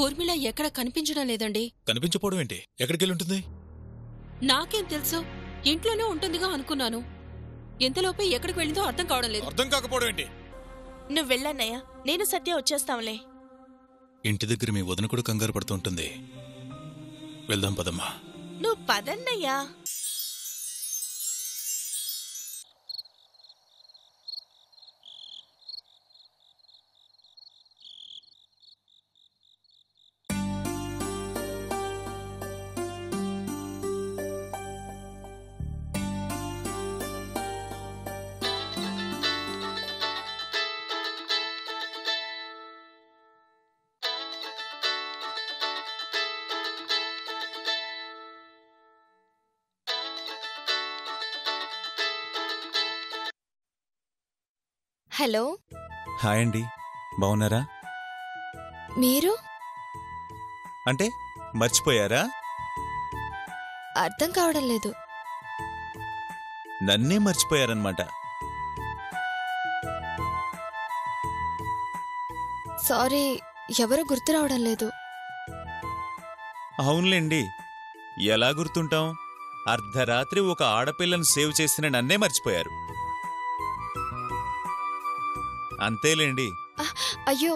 ఊర్మిళ ఎక్కడ కనిపించడం లేదండి. కనిపించపోవడం ఏంటి? ఎక్కడికెళ్ళి ఉంటుంది? నాకేం తెలుసు, ఇంట్లోనే ఉంటుందిగా అనుకున్నాను. ఎంతలోపే ఎక్కడికి వెళ్ళిందో అర్థం కావడం లేదు. అర్థం కాకపోవడం ఏంటి? నువ్వు వెళ్ళన్నయ్యా, నేను సత్య వచ్చేస్తాంలే. ఇంటి దగ్గర మీ వదిన కూడా కంగారు పడుతూ ఉంటుంది. వెళ్దాం పదమ్మా. నువ్వు పదన్నయ్యా. హలో. హాయ్ అండి, బాగున్నారా? మీరు? అంటే మర్చిపోయారా? అర్థం కావడం లేదు. నన్నే మర్చిపోయారన్నమాట. సారీ, ఎవరో గుర్తు రావడం లేదు. అవునులేండి, ఎలా గుర్తుంటాం? అర్ధరాత్రి ఒక ఆడపిల్లను సేవ్ చేసిన నన్నే మర్చిపోయారు. అంతేలేండి. అయ్యో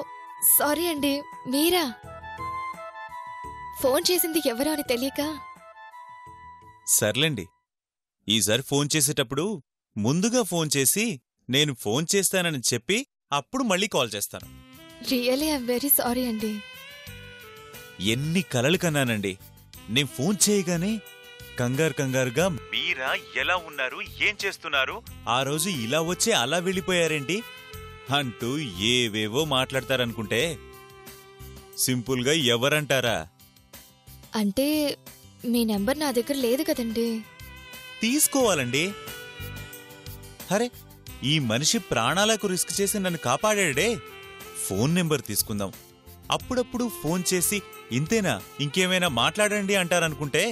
సారీ అండి, మీరా? ఫోన్ చేసింది ఎవరో అని తెలియక. సర్లేండి, ఈసారి ఫోన్ చేసేటప్పుడు ముందుగా ఫోన్ చేసి నేను ఫోన్ చేస్తానని చెప్పి అప్పుడు మళ్ళీ కాల్ చేస్తాను. రియలీ ఐఎమ్ వెరీ సారీ అండి. ఎన్ని కలలు కన్నానండి. నేను ఫోన్ చేయగానే కంగారుగా మీరా, ఎలా ఉన్నారు, ఏం చేస్తున్నారు, ఆ రోజు ఇలా వచ్చి అలా వెళ్ళిపోయారేంటి అంటూ ఏవేవో మాట్లాడతారనుకుంటే సింపుల్గా ఎవరంటారా? అంటే మీ నెంబర్ నా దగ్గర లేదు కదండి. తీసుకోవాలండి. అరే, ఈ మనిషి ప్రాణాలకు రిస్క్ చేసి నన్ను కాపాడాడే, ఫోన్ నెంబర్ తీసుకుందాం, అప్పుడప్పుడు ఫోన్ చేసి ఇంతేనా ఇంకేమైనా మాట్లాడండి అంటారనుకుంటే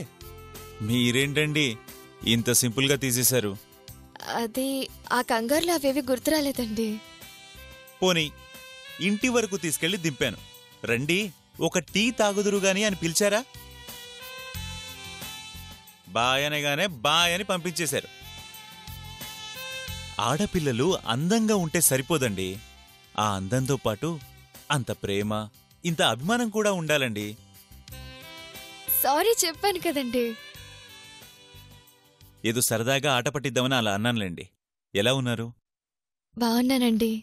మీరేంటండి ఇంత సింపుల్గా తీసేశారు? అది ఆ కంగారులో అవేవి గుర్తురాలేదండి. పోనీ ఇంటి వరకు తీసుకెళ్లి దింపాను, రండి ఒక టీ తాగుదురుగాని అని పిలిచారా? బాయ్ అనగానే బాయ్ అని పంపించేశారు. ఆడపిల్లలు అందంగా ఉంటే సరిపోదండి, ఆ అందంతో పాటు అంత ప్రేమ, ఇంత అభిమానం కూడా ఉండాలండి. సారీ చెప్పాను కదండి. ఏదో సరదాగా ఆట పట్టిద్దామని అలా అన్నానులేండి. ఎలా ఉన్నారు? బాగున్నానండి.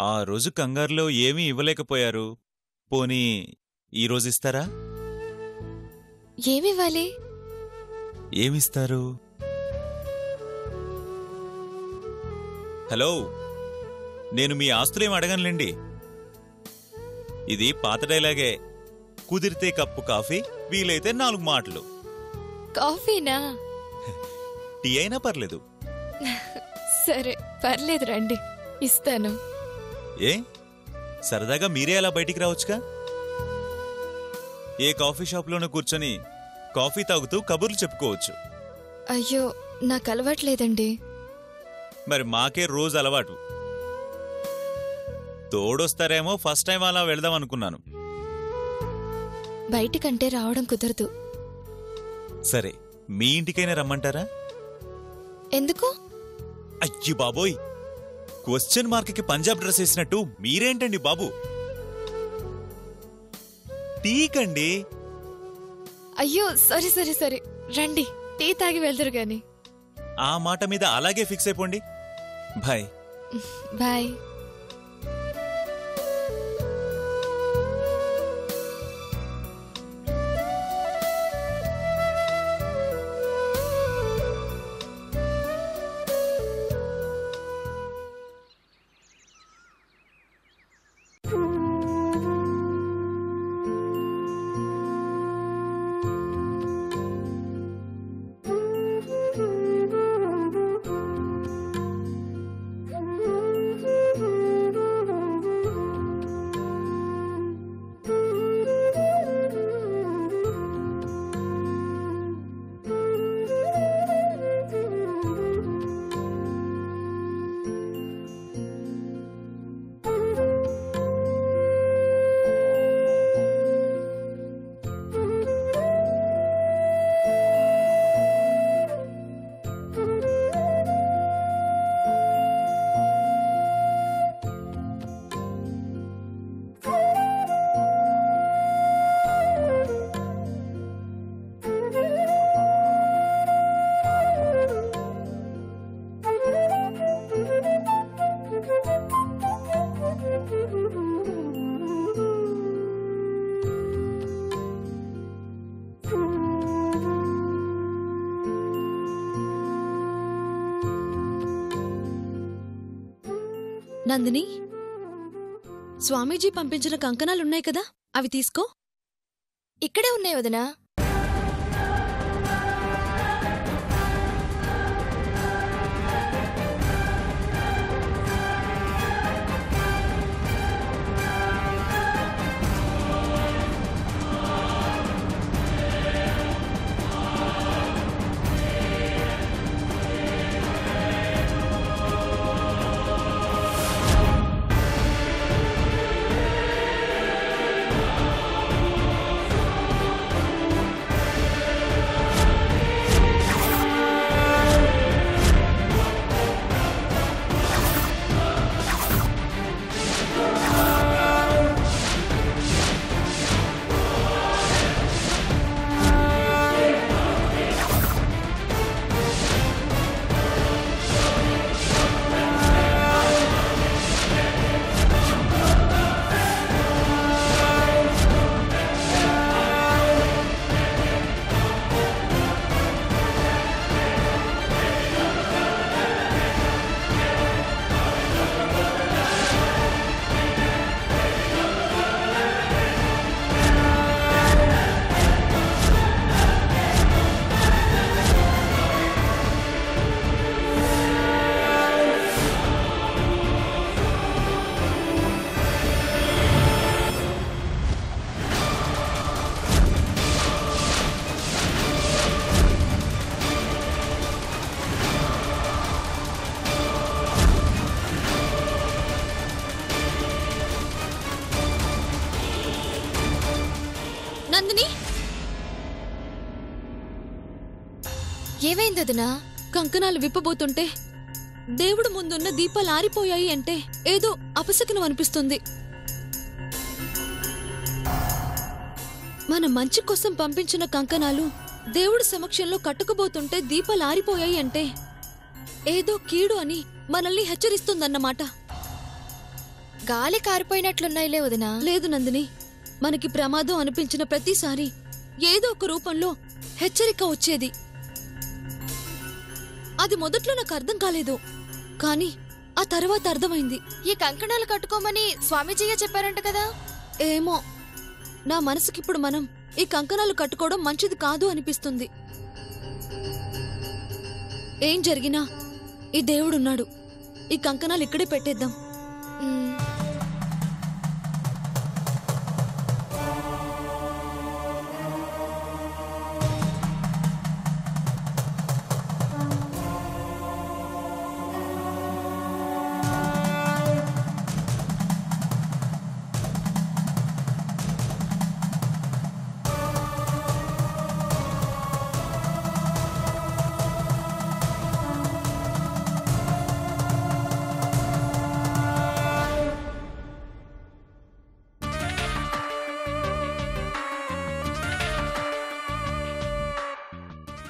ఆ రోజు కంగారులో ఏమీ ఇవ్వలేకపోయారు, పోనీ ఈరోజిస్తారా? ఏమివ్వాలి? ఏమిస్తారు? హలో, నేను మీ ఆస్తులేం అడగనులేండి. ఇది పాత డైలాగే, కుదిరితే కప్పు కాఫీ, వీలైతే 4 మాటలు. కాఫీనా? టీ అయినా పర్లేదు. సరే పర్లేదు, రండి ఇస్తాను. ఏ సరదాగా మీరే అలా బయటికి రావచ్చుగా. ఏ కాఫీ షాప్లోనూ కూర్చొని కాఫీ తాగుతూ కబుర్లు చెప్పుకోవచ్చు. అయ్యో నాకు అలవాట్లేదండి. మరి మాకే రోజు అలవాటు. తోడొస్తారేమో ఫస్ట్ టైం అలా వెళ్దాం అనుకున్నాను. బయటికంటే రావడం కుదరదు. సరే, మీ ఇంటికైనా రమ్మంటారా? ఎందుకు? అయ్యి బాబోయ్, క్వశ్చన్ మార్క్కి పంజాబ్ డ్రెస్ వేసినట్టు మీరేంటండి బాబు? టీకండి. అయ్యో సరే సరే సరే, రండి టీ తాగి వెళ్దురు గాని. ఆ మాట మీద అలాగే ఫిక్స్ అయిపోండి. బాయ్. బాయ్. నందిని, స్వామీజీ పంపించిన కంకణాలున్నాయి కదా, అవి తీసుకో. ఇక్కడే ఉన్నాయి వదినా. నందిని, ఏమైంది వదినా? కంకణాలు విప్పబోతుంటే దేవుడు ముందున్న దీపాలు ఆరిపోయాయి అంటే ఏదో అపశకునం అనిపిస్తుంది. మన మంచి కోసం పంపించిన కంకణాలు దేవుడి సమక్షంలో కట్టుకుపోతుంటే దీపాలు ఆరిపోయాయి అంటే ఏదో కీడు అని మనల్ని హెచ్చరిస్తుందన్నమాట. గాలి కారిపోయినట్లున్నాయిలే వదినా. లేదు నందిని, మనకి ప్రమాదం అనిపించిన ప్రతిసారి ఏదో ఒక రూపంలో హెచ్చరిక వచ్చేది. అది మొదట్లో నాకు అర్థం కాలేదు, కానీ ఆ తర్వాత అర్థమైంది. ఈ కంకణాలు కట్టుకోమని స్వామీజీయే చెప్పారంట కదా. ఏమో, నా మనసుకిప్పుడు మనం ఈ కంకణాలు కట్టుకోవడం మంచిది కాదు అనిపిస్తుంది. ఏం జరిగినా ఈ దేవుడున్నాడు. ఈ కంకణాలు ఇక్కడే పెట్టేద్దాం. మ్,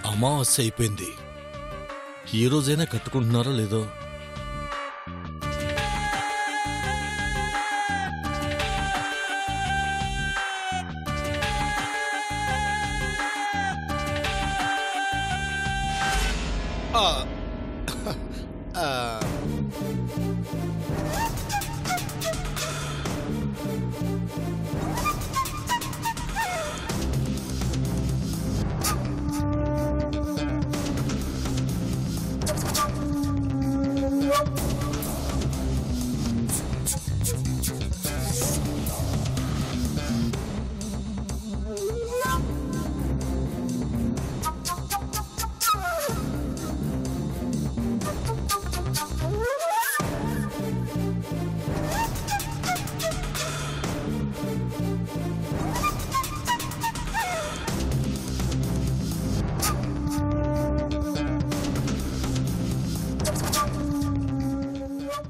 అమావాస్య అయిపోయింది. ఈ రోజైనా కట్టుకుంటున్నారో లేదో.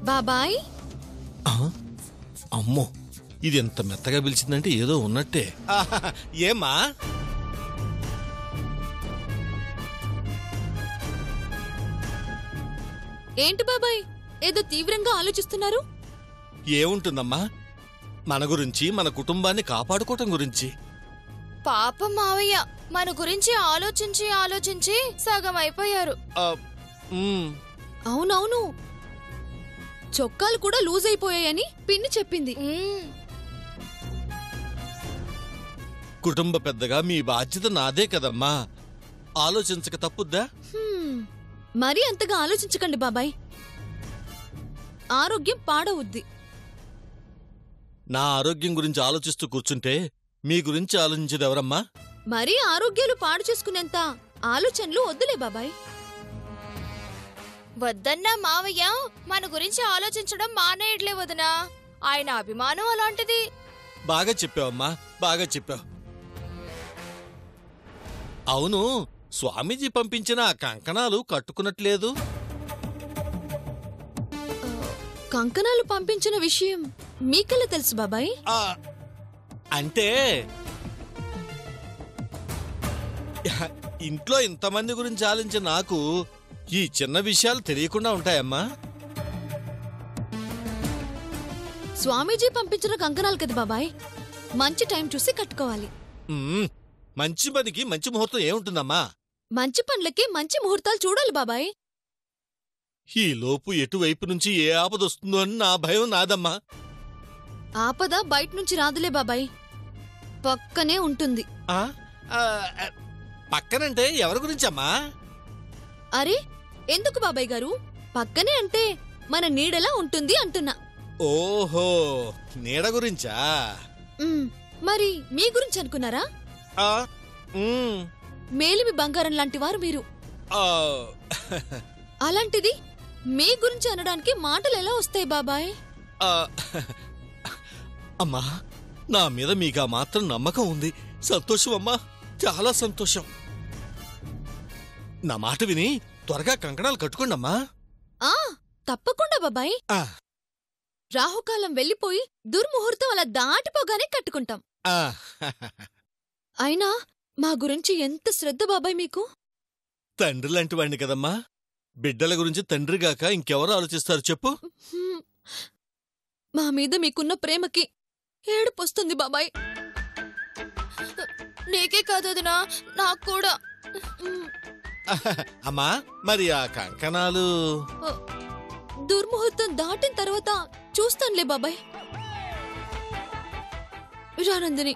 బాబాయ్, అమ్మో, ఇది ఎంత మెత్తగా పిలిచిందంటే ఏదో ఉన్నట్టే. ఏమా? ఏంటి బాబాయ్, ఏదో తీవ్రంగా ఆలోచిస్తున్నారు? ఏముంటుందమ్మా, మన గురించి, మన కుటుంబాన్ని కాపాడుకోవటం గురించి. పాపం మావయ్య మన గురించి ఆలోచించి ఆలోచించి సగం అయిపోయారు. అవునవును, చొక్కాలు కూడా లూజ్ అయిపోయాయని పిన్ని చెప్పింది. కుటుంబ పెద్దగా మీ బాధ్యత నాదే కదమ్మా. ఆలోచించక తప్పుద్దా? మరీ అంతగా ఆలోచించకండి బాబాయ్, ఆరోగ్యం పాడవుద్ది. నా ఆరోగ్యం గురించి ఆలోచిస్తూ కూర్చుంటే మీ గురించి ఆలోచించేది ఎవరమ్మా? మరీ ఆరోగ్యాలు పాడు చేసుకునేంత ఆలోచనలు వద్దులే బాబాయ్. వద్దన్నా మావయ్య మన గురించి ఆలోచించడం మానేయట్లే వదినా. ఆయన అభిమానం అలాంటిది. బాగా చెప్పావమ్మా, బాగా చెప్పావు. అవును, స్వామీజీ పంపించిన ఆ కంకణాలు కట్టుకున్నట్లేదు. కంకణాలు పంపించిన విషయం మీకెలా తెలుసు బాబాయ్? అంటే ఇంట్లో ఇంతమంది గురించి ఆలోచించిన నాకు ఈ చిన్న విషయాలు తెలియకుండా ఉంటాయమ్మా. స్వామీజీ పంపించిన కంకణాలు కదా బాబాయ్, మంచి టైం చూసి కట్టుకోవాలి. మంచి పనికి మంచి ముహూర్తం ఏముంటుందమ్మా? మంచి పనులకి మంచి ముహూర్తాలు చూడాలి బాబాయ్. ఈ లోపు ఎటువైపు నుంచి ఏ ఆపదొస్తుందో అని నా భయం నాదమ్మా. ఆపద బయట నుంచి రాదులే బాబాయ్, పక్కనే ఉంటుంది. పక్కనంటే ఎవరి గురించమ్మా? అరే ఎందుకు బాబాయ్ గారు, పక్కనే అంటే మన నీడలా ఉంటుంది అంటున్నా. ఓహో, నీడ గురించా? మరి మీ గురించి అనుకున్నారా? మేలిమి బంగారం లాంటి వారు మీరు. అలాంటిది మీ గురించి అనడానికి మాటలు ఎలా వస్తాయి బాబాయ్? అమ్మా, నా మీద మీకు ఆ మాత్రం నమ్మకం ఉంది. సంతోషం అమ్మా, చాలా సంతోషం. నా మాట విని త్వరగా కంకణాలు కట్టుకోండి అమ్మా. తప్పకుండా బాబాయ్. రాహుకాలం వెళ్ళిపోయి దుర్ముహూర్తం అలా దాటిపోగానే కట్టుకుంటాం. అయినా మా గురించి ఎంత శ్రద్ధ బాబాయ్ మీకు. తండ్రి లాంటి వాడిని కదమ్మా. బిడ్డల గురించి తండ్రిగాక ఇంకెవరు ఆలోచిస్తారు చెప్పు? మా మీద మీకున్న ప్రేమకి ఏడుపొస్తుంది బాబాయ్. నీకే కాదు వదినా, నాకు కూడా. అమ్మా, మరి ఆ కంకణాలు దుర్ముహూర్తం దాటిన తర్వాత చూస్తానులే బాబాయ్. రానందిని,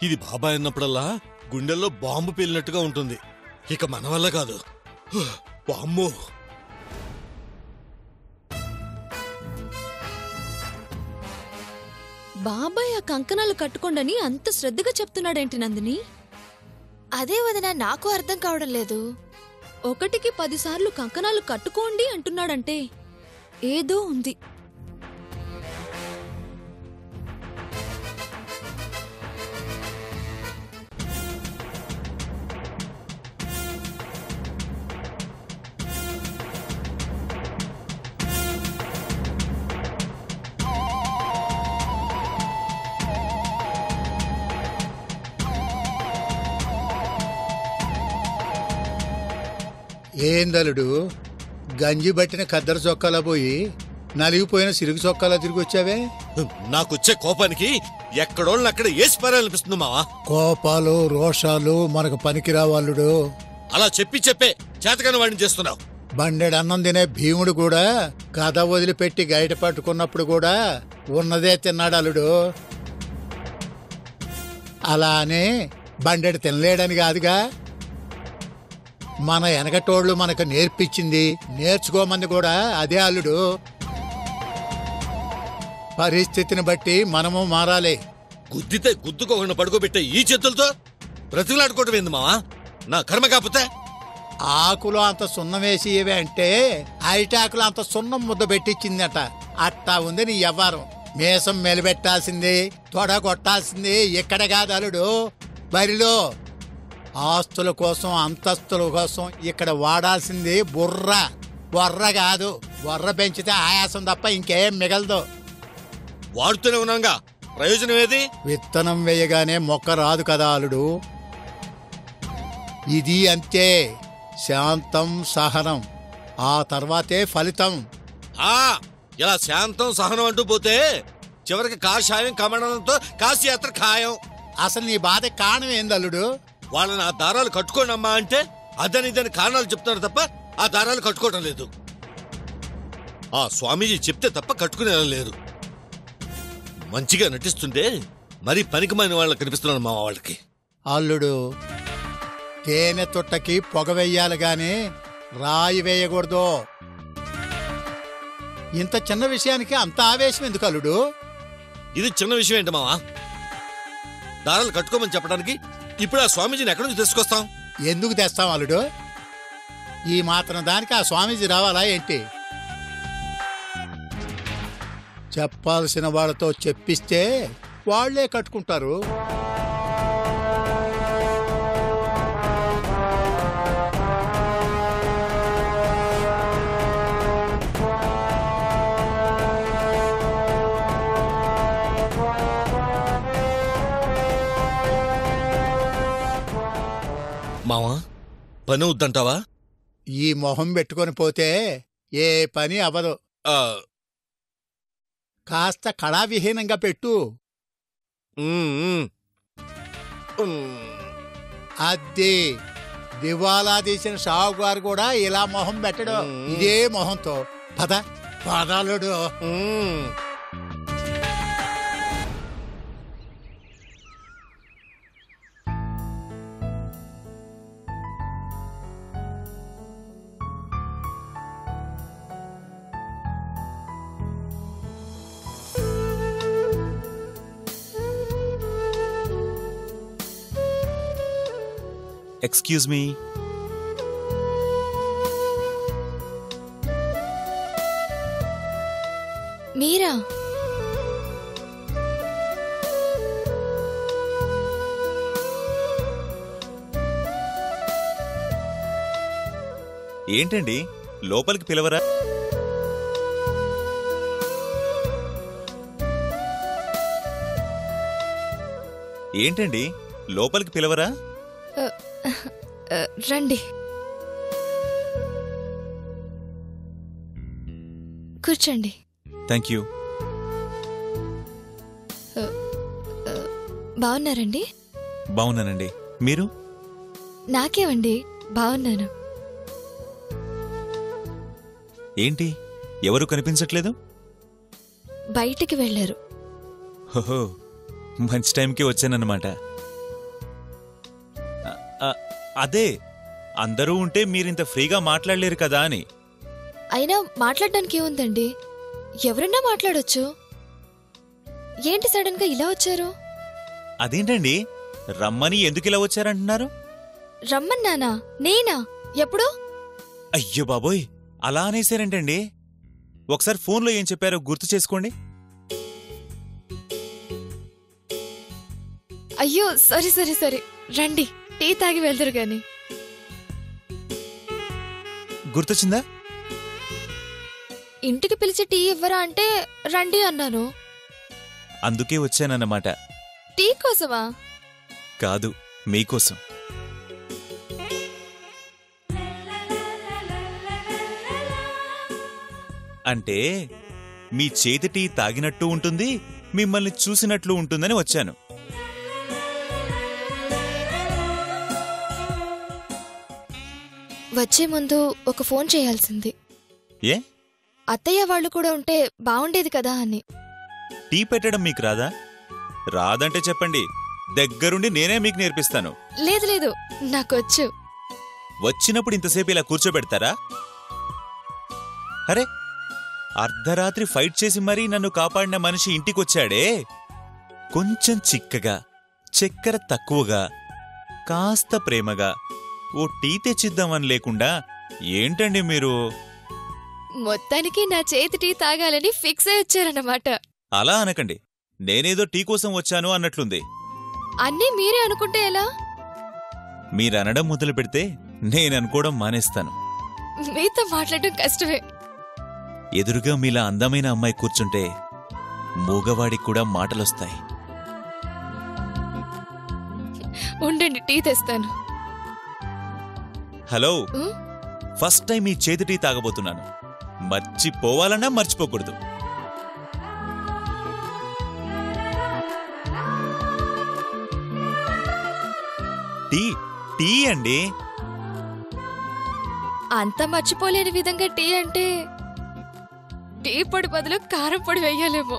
ఇది బాబాయ్ అన్నప్పుడల్లా గుండెల్లో బాంబు పేలినట్టుగా ఉంటుంది. ఇక మన వల్ల కాదు. వామ్మో! బాబాయ్ ఆ కంకణాలు కట్టుకోండని అంత శ్రద్ధగా చెప్తున్నాడేంటి నందిని? అదే వదినా నాకు అర్థం కావడం లేదు. 1కి 10 సార్లు కంకణాలు కట్టుకోండి అంటున్నాడంటే ఏదో ఉంది. ఏందలుడు, గంజి బట్టిన ఖద్దరు చొక్కాలా పోయి నలిగిపోయిన సిరుగు చొక్కాలా తిరిగి వచ్చావే? నాకొచ్చే కోపానికి ఎక్కడోళ్ళని అక్కడ ఏసి పారాలనిపిస్తుంది మావా. కోపాలు రోషాలు మనకు పనికిరావాళ్ళుడు. అలా చెప్పే చేతకాని వాడిని చేస్తున్నావు. బండెడు అన్నం తినే భీముడు కూడా కథ వదిలిపెట్టి గైట పట్టుకున్నప్పుడు కూడా ఉన్నదే తిన్నాడు అల్లుడు. అలా అని బండెడు తినలేడని కాదుగా. మన వెనకటోళ్లు మనకు నేర్పించింది నేర్చుకోమంది కూడా అదే అల్లుడు. పరిస్థితిని బట్టి మనము మారాలి. గుద్దితే గుద్దుకోకుండా పడుకోబెట్టే ఈ చేతులతో బ్రతిలాడుకోవటం ఏంది మావా? నా కర్మ కాకపోతే. ఆకులు అంత సున్నం వేసి ఇవే అంటే అరిటాకులు అంత సున్నం ముద్ద పెట్టించిందట. అట్టా ఉంది నీ వ్యవహారం. మీసం మెలిపెట్టాల్సింది, తొడ కొట్టాల్సింది ఇక్కడ కాదు అల్లుడు, బరిలో. ఆస్తుల కోసం అంతస్తుల కోసం ఇక్కడ వాడాల్సింది బొర్ర కాదు. బొర్ర పెంచితే ఆయాసం తప్ప ఇంకేం మిగలదు. వాడుతూనే ఉన్నాగా, ప్రయోజనం ఏది? విత్తనం వేయగానే మొక్క రాదు కదా అల్లుడు. ఇది అంతే, శాంతం సహనం, ఆ తర్వాతే ఫలితం. ఇలా శాంతం సహనం అంటూ పోతే చివరికి కాషాయం కమడంతో కాశీయాత్ర ఖాయం. అసలు నీ బాధ కారణం ఏందల్లుడు? వాళ్ళని ఆ దారాలు కట్టుకోండమ్మా అంటే అదని దాని కారణాలు చెప్తారు తప్ప ఆ దారాలు కట్టుకోవటం లేదు. ఆ స్వామీజీ చెప్తే తప్ప కట్టుకునేలా లేరు. మంచిగా నటిస్తుంటే మరీ పనికిమాలిన వాళ్ళకి కనిపిస్తున్నాను మా వాళ్ళకి. అల్లుడు, తేనె తుట్టకి పొగ వెయ్యాలి గాని రాయి వేయకూడదు. ఇంత చిన్న విషయానికి అంత ఆవేశం ఎందుకు అల్లుడు? ఇది చిన్న విషయం ఏంటి మావా? దారాలు కట్టుకోమని చెప్పడానికి ఇప్పుడు ఆ స్వామీజీని ఎక్కడి నుంచి తీసుకొస్తాం? ఎందుకు తెస్తాం అల్లుడు? ఈ మాత్రం దానికి ఆ స్వామీజీ రావాలా ఏంటి? చెప్పాల్సిన వాళ్ళతో చెప్పిస్తే వాళ్లే కట్టుకుంటారు. మావా, పని వద్దంటావా? ఈ మొహం పెట్టుకొని పోతే ఏ పని అవ్వదు. కాస్త కళావిహీనంగా పెట్టు. అద్దె దివాలా తీసిన షావుకారు కూడా ఇలా మొహం పెట్టడు. ఇదే మొహంతో పదాలుడు. Excuse me. మీరా? ఏంటండి లోపలికి పిలవరా? ఏంటండి లోపలికి పిలవరా? రండి, కూర్చోండి. Thank you. బాగున్నారండి? బాగున్నానండి. మీరు? నాకేమండి, బాగున్నాను. ఏంటి ఎవరు కనిపించట్లేదు? బయటికి వెళ్ళారు. హోహో, మంచి టైంకి వచ్చానన్నమాట. అదే అందరూ ఉంటే మీరింత ఫ్రీగా మాట్లాడలేరు కదా అని. అయినా మాట్లాడడానికి ఏముందండి, ఎవరన్నా మాట్లాడొచ్చు. ఏంటి సడన్ గా ఇలా వచ్చారు? అదేంటండి రమ్మని ఎందుకు ఇలా వచ్చారంటున్నారు? రమ్మన్నానా? నేనా? ఎప్పుడు? అయ్యో బాబోయ్, అలా అనేసారేంటండి? ఒకసారి ఫోన్లో ఏం చెప్పారో గుర్తు చేసుకోండి. అయ్యో సరే సరే సరే, రండి టీ తాగి వెళ్తారు గాని. గుర్తొచ్చిందా? ఇంటికి పిలిచి టీ ఇవ్వరా అంటే రండి అన్నాను. అందుకే వచ్చానన్నమాట. టీ కోసమా? కాదు, మీకోసం. అంటే మీ చేతి టీ తాగినట్టు ఉంటుంది, మిమ్మల్ని చూసినట్లు ఉంటుందని వచ్చాను. వచ్చే ముందు ఒక ఫోన్ చేయాల్సింది. ఏ? అత్తయ్య వాళ్ళు కూడా ఉంటే బావుండేది కదా అని. టీ పెట్టడం మీకు రాదా? రాదంటే చెప్పండి, దగ్గరుండి నేనే మీకు నేర్పిస్తాను. లేదు లేదు, నాకొచ్చు. వచ్చినప్పుడు ఇంతసేపు ఇలా కూర్చోబెడతారా? అరే, అర్ధరాత్రి ఫైట్ చేసి మరీ నన్ను కాపాడిన మనిషి ఇంటికొచ్చాడే. కొంచెం చిక్కగా, చక్కెర తక్కువగా, కాస్త ప్రేమగా ఓ టీ తెచ్చిద్దామని లేకుండా ఏంటండి మీరు? మొత్తానికి నా చేతి టీ తాగాలని ఫిక్స్ అయి వచ్చారన్నమాట. అలా అనకండి, నేనేదో టీ కోసం వచ్చాను అన్నట్లుంది. అన్నీ మీరే అనుకుంటే ఎలా? మీరనడం మొదలు పెడితే నేననుకోవడం మానేస్తాను. మీతో మాట్లాడడం కష్టమే. ఎదురుగా మీలా అందమైన అమ్మాయి కూర్చుంటే మూగవాడికి కూడా మాటలొస్తాయి. ఉండండి, టీ తెస్తాను. హలో, ఫస్ట్ టైం ఈ చేతి టీ తాగబోతున్నాను. మర్చిపోవాలన్నా మర్చిపోకూడదు. టీ టీ అండి. అంత మర్చిపోలేని విధంగా టీ అంటే టీ పొడి బదులు కారం పొడి వేయాలేమో.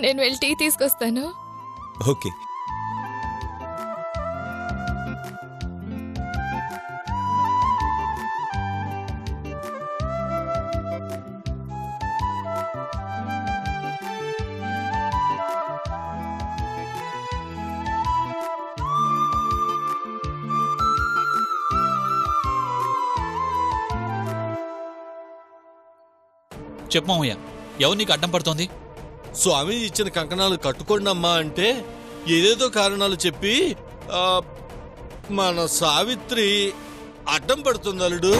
నేను వెళ్ళి టీ తీసుకొస్తాను. ఓకే. చెప్పు మామయ్య, ఎవరు నీకు అడ్డం పడుతోంది? స్వామి ఇచ్చిన కంకణాలు కట్టుకోండి అమ్మా అంటే ఏదేదో కారణాలు చెప్పి మన సావిత్రి అడ్డం పడుతుంది అల్లుడు.